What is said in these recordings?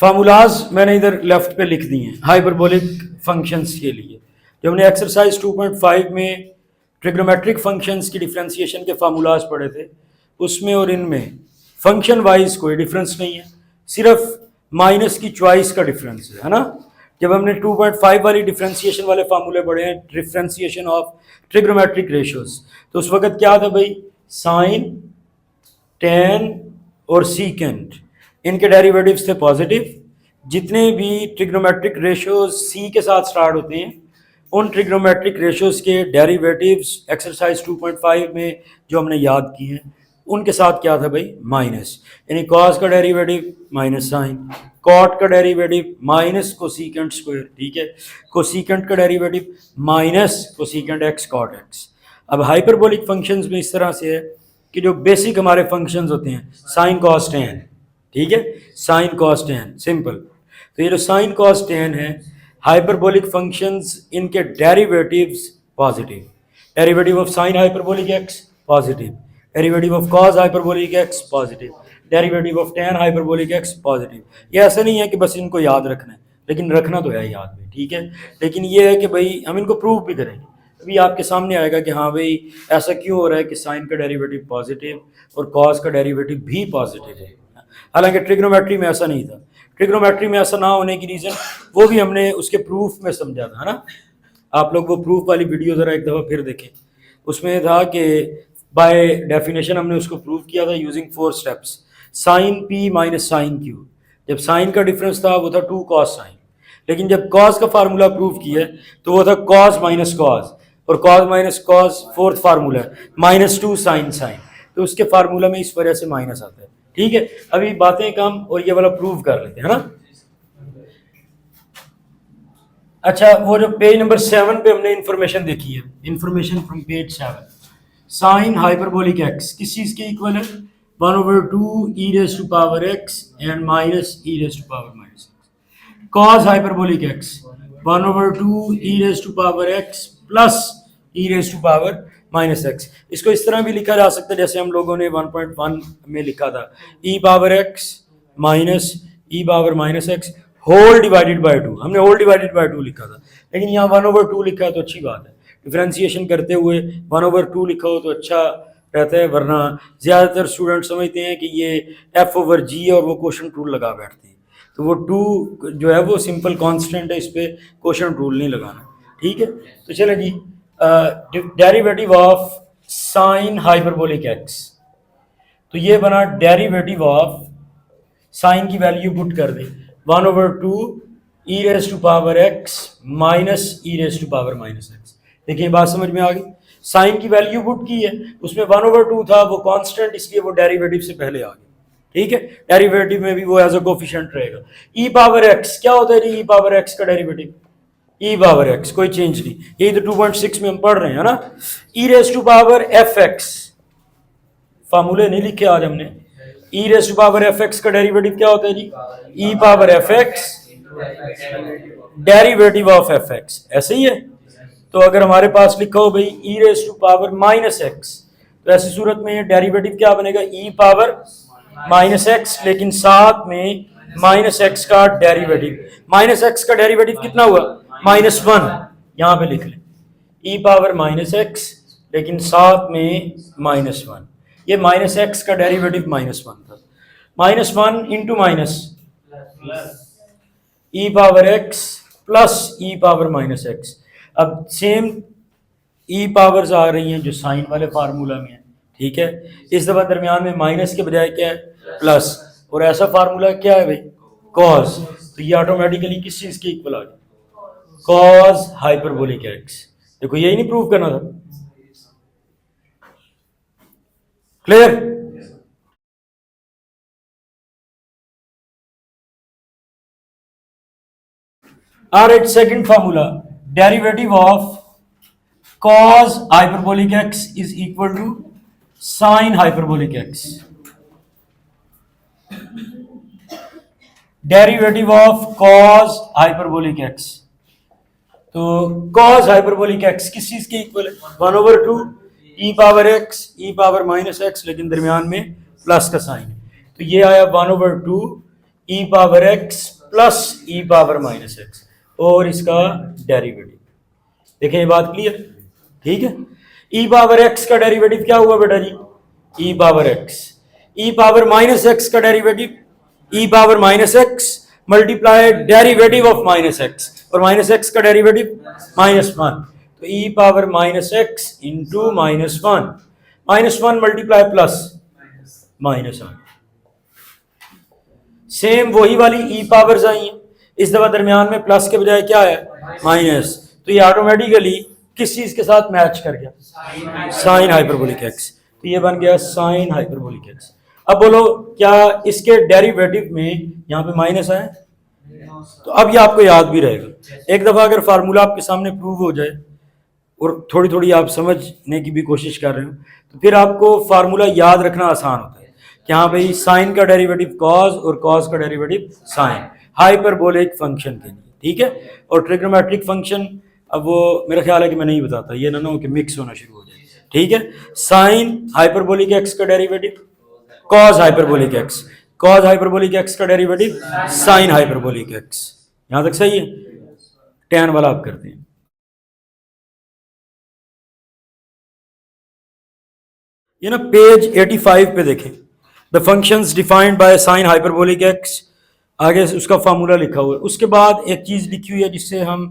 Formulas मैंने इधर left पे लिख दिए हैं हाइपरबोलिक फंक्शंस के लिए। जब हमने एक्सरसाइज 2.5 में ट्रिग्नोमेट्रिक फंक्शंस की डिफ्रेंसिएशन के फार्मूलाज पढ़े थे, उसमें और इनमें फंक्शन वाइज कोई डिफरेंस नहीं है, सिर्फ माइनस की चॉइस का डिफरेंस है ना। जब हमने 2.5 वाली डिफ्रेंसिएशन वाले फार्मूले पढ़े हैं, डिफ्रेंसिएशन ऑफ ट्रिग्नोमेट्रिक रेशियोज, तो उस वक्त क्या था भाई, साइन, टेन और सीकेंट, इनके डेरिवेटिव्स थे पॉजिटिव। जितने भी ट्रिग्नोमेट्रिक रेशियोज सी के साथ स्टार्ट होते हैं, उन ट्रिग्नोमेट्रिक रेशियोज के डेरिवेटिव्स एक्सरसाइज 2.5 में जो हमने याद किए हैं, उनके साथ क्या था भाई, माइनस। यानी कॉस का डेरिवेटिव माइनस साइन, कॉट का डेरिवेटिव माइनस कोसीकेंट स्क्वायर, ठीक है, कोसीकेंट का derivative minus cosecant x cot x. अब हाइपरबोलिक फंक्शंस में इस तरह से है कि जो बेसिक हमारे फंक्शंस होते हैं, साइन कॉस टेन, ठीक है, साइन कॉस टेन सिंपल। तो ये जो साइन कॉस टेन है, हाइपरबोलिक फंक्शंस, इनके derivatives positive, derivative of sine hyperbolic x positive, derivative of cos hyperbolic x positive, derivative of tan hyperbolic x positive. ये ऐसा नहीं है कि बस इनको याद रखना है, लेकिन रखना तो है याद में, ठीक है। लेकिन ये है कि भाई हम इनको प्रूव भी करेंगे, अभी आपके सामने आएगा कि हाँ भाई ऐसा क्यों हो रहा है कि साइन का डेरिवेटिव पॉजिटिव और कॉस का डेरिवेटिव भी पॉजिटिव है। हालांकि ट्रिग्नोमेट्री में ऐसा नहीं था। ट्रिग्नोमेट्री में ऐसा ना होने की रीज़न वो भी हमने उसके प्रूफ में समझा था, है ना। आप लोग वो प्रूफ वाली वीडियो ज़रा एक दफ़ा फिर देखें, उसमें था कि बाय डेफिनेशन हमने उसको प्रूव किया था using 4 steps. Sine p minus sine q, जब साइन का डिफरेंस था वो था 2 कॉस साइन, लेकिन जब कॉस का फार्मूला प्रूव किया तो वो था कॉस माइनस कॉस, और cos minus cos fourth formula है माइनस 2 साइन साइन, तो उसके फार्मूला में इस वजह से माइनस आता है, ठीक है। अभी बातें कम और ये वाला प्रूव कर लेते हैं ना। अच्छा, वो जो पेज नंबर 7 पे हमने इंफॉर्मेशन देखी है, information from page 7, sine hyperbolic x किस चीज के इक्वल है, 1/2 e raise to power x and minus e raise to power minus x। Cos hyperbolic x 1/2 e raise to power x plus e raise to power minus x। इसको इस तरह भी लिखा जा सकता है जैसे हम लोगों ने 1.1 में लिखा था, e power x minus e power minus x whole divided by 2। हमने होल डिवाइडेड बाय 2 लिखा था, लेकिन यहाँ 1/2 लिखा है तो अच्छी बात है। डिफ्रेंसिएशन करते हुए 1/2 लिखा हो तो अच्छा रहता है, वरना ज़्यादातर स्टूडेंट समझते हैं कि ये f/g और वो क्वोशंट रूल लगा बैठते हैं, तो वो 2 जो है वो सिंपल कांस्टेंट है, इस पर क्वोशंट रूल नहीं लगाना, ठीक है। तो चलें जी, derivative of sine hyperbolic x, तो ये बना डेरिवेटिव ऑफ साइन की वैल्यू पुट कर दे 1/2 e raise to power x minus e raise to power minus x। देखिए बात समझ में आ गई, साइन की वैल्यू पुट की है, उसमें 1/2 था, वो कांस्टेंट, इसलिए वो डेरिवेटिव से पहले आ गया, ठीक है। डेरिवेटिव में भी वो एज अ कोफिशिएंट रहेगा। e पावर x क्या होता है जी, e पावर x का डेरिवेटिव e पावर x, कोई चेंज नहीं, यही तो 2.6 में हम पढ़ रहे हैं ना। e raise to power fx, फार्मूले नहीं लिखे आज हमने, e raise to power fx का डेरिवेटिव क्या होता है जी, e power fx derivative of fx, ऐसे ही है। तो अगर हमारे पास लिखा हो भाई e raise to power minus x, तो ऐसी सूरत में डेरिवेटिव क्या बनेगा, e पावर माइनस x, लेकिन साथ में माइनस x का डेरिवेटिव। माइनस x का डेरिवेटिव कितना हुआ, -1, यहाँ पे लिख लें e पावर माइनस x, लेकिन साथ में -1। ये माइनस x का डेरिवेटिव -1 था, -1 into minus e power x plus e power minus x। अब सेम e पावर्स आ रही हैं जो साइन वाले फार्मूला में है, ठीक है। इस दफा दरमियान में माइनस के बजाय क्या है, प्लस, और ऐसा फार्मूला क्या है भाई, कॉस, तो ये ऑटोमेटिकली किस चीज के इक्वल आ गया, कॉस हाइपरबोलिक x। देखो यही नहीं प्रूव करना था, clear. Alright, second formula, derivative of cos hyperbolic x is equal to sin hyperbolic x. Derivative of cos hyperbolic x, तो cos hyperbolic x किस चीज के इक्वल है, 1/2 e power x e power minus x, लेकिन दरमियान में plus का sign है, तो ये आया 1/2 e power x plus e power minus x और इसका डेरिवेटिव। देखिए ये बात क्लियर, ठीक है। ई पावर एक्स का डेरिवेटिव क्या हुआ बेटा जी, e power x. E power minus x का derivative e power minus x multiply derivative of minus x, और माइनस एक्स का डेरिवेटिव -1, तो e power minus x into -1, -1 multiply plus minus आ। सेम वही वाली ई पावर्स आई हैं, इस दफा दरमियान में प्लस के बजाय क्या है, माइनस, तो ये ऑटोमेटिकली किस चीज के साथ मैच कर गया, साइन हाइपरबोलिक एक्स, तो ये बन गया साइन हाइपरबोलिक एक्स। अब बोलो क्या इसके डेरिवेटिव में यहाँ पे माइनस आए, तो अब ये आपको याद भी रहेगा। एक दफा अगर फार्मूला आपके सामने प्रूव हो जाए और थोड़ी थोड़ी आप समझने की भी कोशिश कर रहे हो, तो फिर आपको फार्मूला याद रखना आसान होता है कि हाँ भाई साइन का डेरिवेटिव कॉस और कॉस का डेरिवेटिव साइन, हाइपरबोलिक फंक्शन के लिए, ठीक है। और ट्रिग्नोमेट्रिक फंक्शन अब वो मेरा ख्याल है कि मैं नहीं बताता, ये ना हो कि मिक्स होना शुरू हो जाए, ठीक है। साइन हाइपरबोलिक एक्स का derivative cos hyperbolic x, cos hyperbolic x का डेरिवेटिव साइन हाइपरबोलिक एक्स। यहां तक सही है, टैन वाला आप करते हैं। ये ना पेज 85 पे देखें, the functions defined by sine hyperbolic x, आगे उसका फार्मूला लिखा हुआ है। उसके बाद एक चीज लिखी हुई है जिससे हम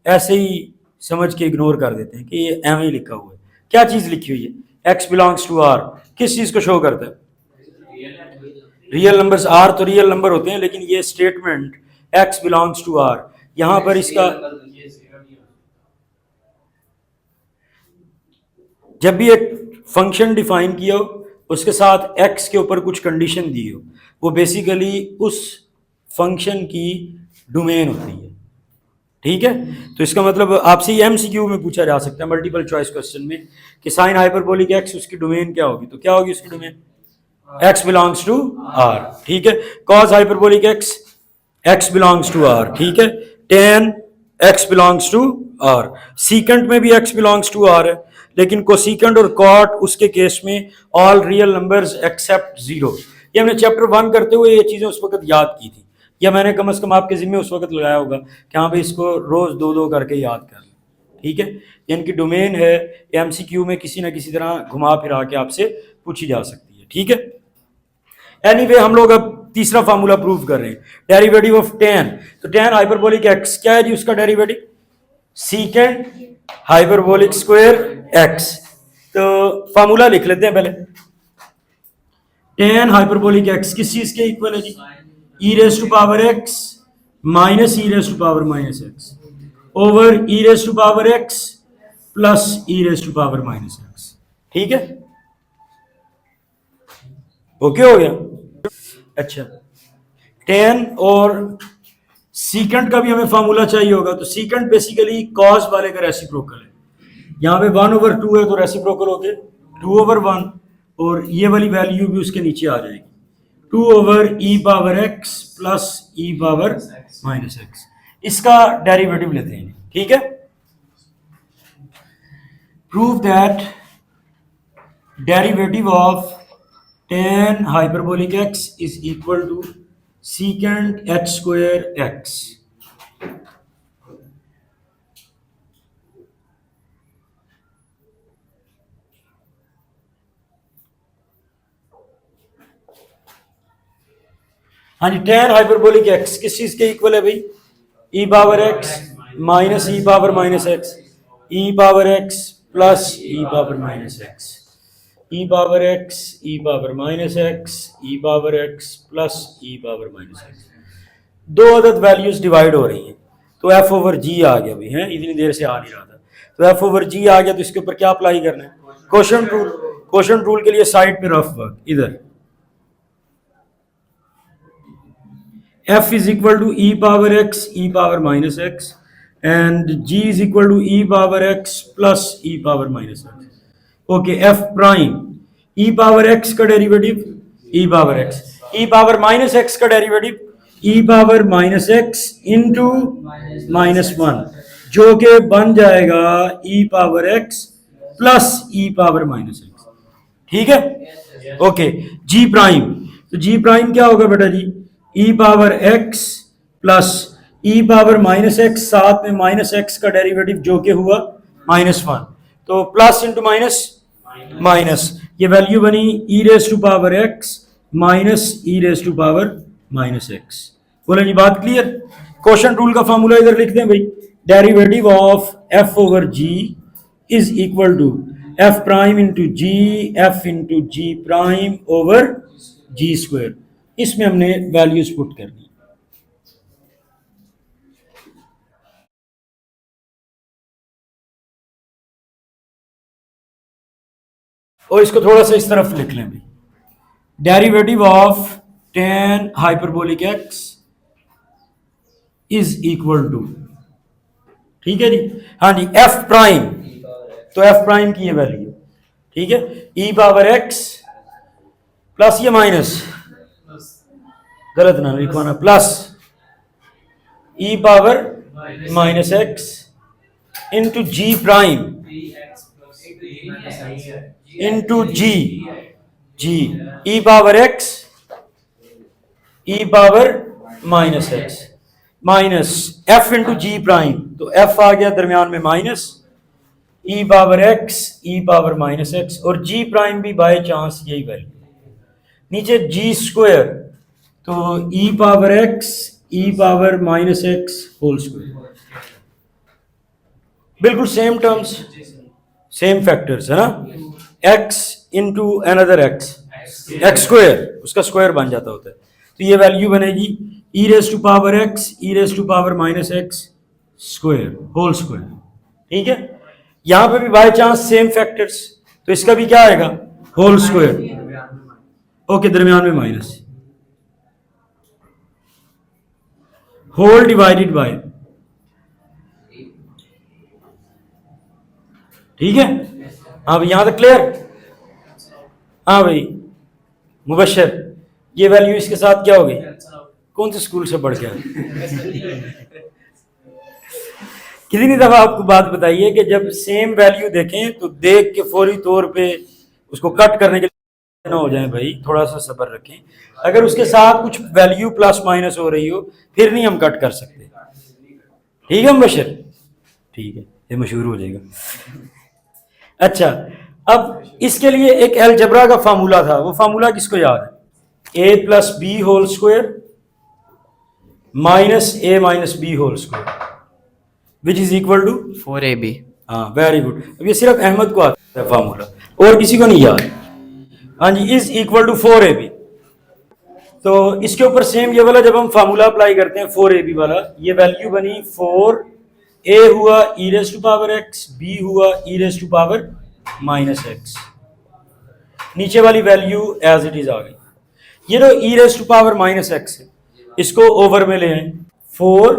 ऐसे ही समझ के इग्नोर कर देते हैं कि ये एम ही लिखा हुआ है। क्या चीज लिखी हुई है, एक्स बिलोंग्स टू आर, किस चीज को शो करता है, रियल नंबर्स। आर तो रियल नंबर होते हैं, लेकिन ये statement x belongs to R, यहां पर इसका जब भी एक फंक्शन डिफाइन किया हो उसके साथ एक्स के ऊपर कुछ कंडीशन दी हो, वो बेसिकली उस फंक्शन की डोमेन होती है, ठीक है। तो इसका मतलब आपसे एमसीक्यू में पूछा जा सकता है मल्टीपल चॉइस क्वेश्चन में कि साइन हाइपरबोलिक एक्स उसकी डोमेन क्या होगी, तो क्या होगी उसकी domain, x belongs to R, ठीक है। Cos hyperbolic x, x belongs to R, ठीक है। Tan x belongs to R, secant में भी एक्स बिलोंग्स टू आर है, लेकिन कोसीकेंट और कॉट उसके केस में ऑल रियल नंबर्स एक्सेप्ट 0। ये हमने चैप्टर 1 करते हुए ये चीजें उस वक्त याद की थी, या मैंने कम से कम आपके जिम्मे उस वक्त लगाया होगा कि हाँ भाई इसको रोज 2-2 करके याद कर लें, ठीक है। इनकी डोमेन है, एमसीक्यू में किसी ना किसी तरह घुमा फिरा के आपसे पूछी जा सकती है, ठीक है। एनीवे हम लोग अब तीसरा फार्मूला प्रूव कर रहे हैं, डेरिवेटिव ऑफ टेन। तो टेन हाइपरबोलिक एक्स क्या है जी उसका derivative, secant hyperbolic square x. तो फार्मूला लिख लेते हैं पहले, टेन हाइपरबोलिक एक्स किस चीज के इक्वल है जी, e raise to power x minus e raise to power minus x over e raise to power x plus e raise to power minus x, ठीक है। ओके हो गया। अच्छा, टेन और सीकेंट का भी हमें फार्मूला चाहिए होगा, तो सीकेंट बेसिकली कॉस वाले का रेसिप्रोकल है, यहाँ पे 1/2 है तो रेसिप्रोकल होके 2/1, और ये वाली वैल्यू भी उसके नीचे आ जाएगी 2/e power x plus e power minus x. इसका डेरिवेटिव लेते हैं, ठीक है। Prove that derivative of tan hyperbolic x is equal to secant h square x। हाँ जी, tan हाइपरबोलिक x किस चीज के इक्वल है भाई, e power x minus e power minus x, e power x plus e power minus x, e power x e power minus x, e power x plus e power minus x. दो अदद values divide हो रही हैं, तो f over g आ गया भाई, है इतनी देर से आ नहीं रहा था, तो f ओवर g आ गया, तो इसके ऊपर क्या अप्लाई करना है, क्वोशंट रूल। क्वोशंट रूल के लिए साइड पे रफ वर्क, इधर f is equal to e power x e power minus x and g is equal to e power x plus e power minus x. Okay, f prime e power x का derivative e power x, e power minus x का derivative e power minus x into -1, जो कि बन जाएगा e power x plus e power minus x, ठीक है। Okay, g prime, तो g prime क्या होगा बेटा जी, e power x plus e power minus x, साथ में माइनस एक्स का डेरिवेटिव जो कि हुआ -1, तो प्लस इंटू माइनस माइनस, ये वैल्यू बनी e raise to power x minus e raise to power minus x. बोले जी बात क्लियर। क्वेश्चन रूल का फॉर्मूला इधर लिख दें भाई, derivative of f over g is equal to f prime into g f into g prime over g square. इसमें हमने वैल्यूज पुट करनी। और इसको थोड़ा सा इस तरफ लिख लें भाई, derivative of tan hyperbolic x is equal to, ठीक है जी, हाँ जी, एफ प्राइम, तो एफ प्राइम की ये वैल्यू, ठीक है, ई पावर एक्स प्लस ये माइनस, गलत ना लिखवाना, plus e power minus x into g prime into g, g e power x e power minus x minus f into g prime, तो f आ गया दरमियान में minus, e power x e power minus x, और g prime भी by chance यही value, नीचे g square, तो e power x e power minus x whole square, बिल्कुल सेम टर्म्स सेम फैक्टर्स है ना, x into another x, x square उसका square बन जाता होता है, तो ये वैल्यू बनेगी e raise to power x e raise to power minus x square whole square, ठीक है। यहां पे भी बाय चांस सेम फैक्टर्स, तो इसका भी क्या आएगा होल स्क्वायर, ओके, दरमियान में माइनस, होल डिवाइडेड बाय, ठीक है। हाँ भाई यहां तक क्लियर। हाँ भाई मुबशर, ये वैल्यू इसके साथ क्या हो गई, कौन से स्कूल से पढ़ के कितनी दफा आपको बात बताइए कि जब सेम वैल्यू देखें तो देख के फौरी तौर पे उसको कट करने के लिए ना हो जाए भाई, थोड़ा सा सब्र रखें। अगर उसके साथ कुछ वैल्यू प्लस माइनस हो रही हो फिर नहीं हम कट कर सकते, ठीक है मुबशर, ठीक है, ये मशहूर हो जाएगा। अच्छा, अब इसके लिए एक अलजबरा का फार्मूला था, वो फार्मूला किसको याद है, a plus b whole square minus a minus b whole square which is equal to 4ab। हाँ वेरी गुड। अब ये सिर्फ अहमद को आता है फार्मूला, और किसी को नहीं याद। हाँ जी, इज इक्वल टू 4ab। तो इसके ऊपर सेम ये वाला जब हम फार्मूला अप्लाई करते हैं 4ab वाला, ये वैल्यू बनी 4, ए हुआ e raise to power x, b हुआ e raise to power minus x, नीचे वाली वैल्यू एज इट इज आ गई। ये जो e raise to power minus x है इसको ओवर में ले आए, 4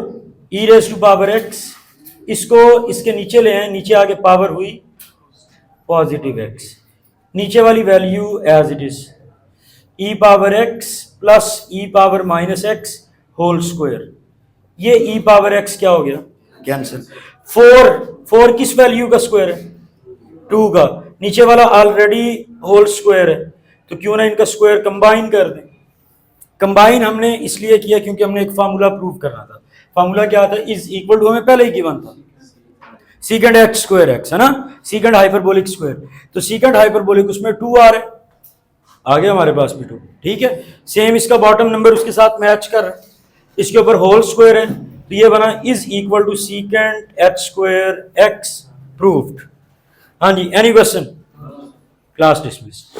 e raise to power x, इसको इसके नीचे ले आए, नीचे आगे पावर हुई पॉजिटिव एक्स, नीचे वाली value as it is, e power x plus e power minus x whole square, ये ई पावर एक्स क्या हो गया कैंसिल, 4 किस वैल्यू का स्क्वायर है 2 का, नीचे वाला ऑलरेडी होल स्क्वायर है, तो क्यों ना इनका स्क्वायर कंबाइन कर दें। कंबाइन हमने इसलिए किया क्योंकि हमने एक फार्मूला प्रूव करना था। फार्मूला क्या था, इज इक्वल टू हमें पहले ही गिवन था सीकेंड एक्स स्क्वायर एक्स, है ना, सीकेंड हाइपरबोलिक स्क्वायर, तो सीकेंड हाइपरबोलिक उसमें 2 आ रहा है, आ गया हमारे पास भी 2, ठीक है। सेम इसका बॉटम नंबर उसके साथ मैच कर रहा है, इसके ऊपर होल स्क्वायर है, तो ये बना is equal to secant x square x proved. हाँ जी, एनी क्वेश्चन, क्लास डिसमिस।